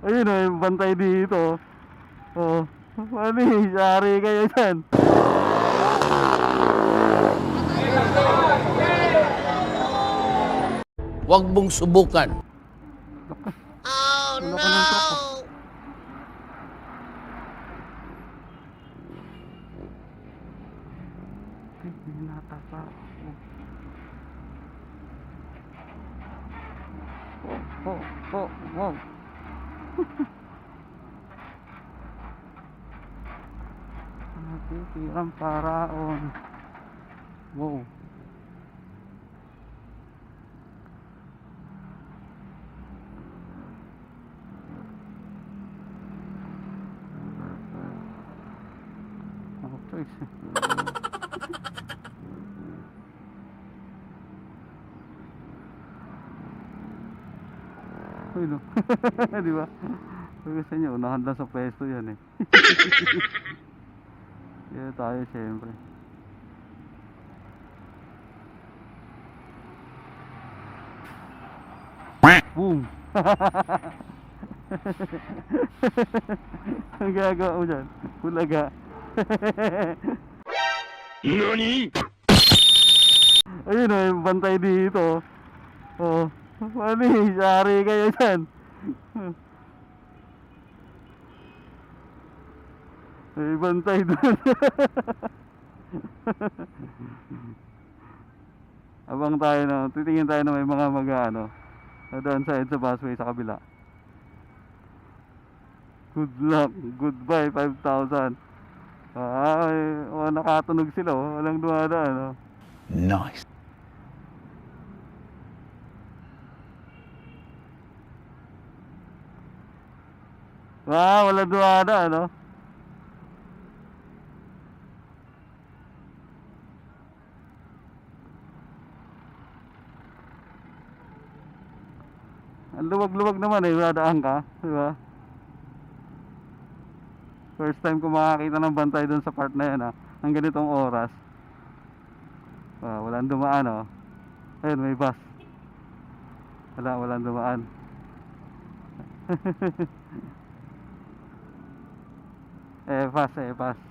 Ayun o, yung bantay dito. Oh, ano eh, yari kayo dyan. Huwag mong subukan. Wala ka ng truck oh. Ay, binata pa. Wow. Natitirang paraon. Wow. Ako choice. Uy no. Di ba? Sabi sa inyo, unahan lang sa pwesto yan eh. Kaya tayo syempre. Boom! Ang gagawa mo dyan? Bulaga. Nani? Ayun o, yung bantay dito. Oh, ano eh, yari kayo dyan. May bantay doon. Abang tayo na, titingin tayo na may mga mag-ano. Doon sa busway sa kabila. Good luck, goodbye 5,000. Ay, nakatunog sila oh, walang dumadaan oh. Nice. Wow, walang dumadaan oh. Ang luwag-luwag naman eh, dadaan ka, di ba? First time ko makakita ng bantay doon sa part na yan ah, ng ganitong oras. Walang dumaan oh. Ayun, may bus. Walang dumaan. Fast.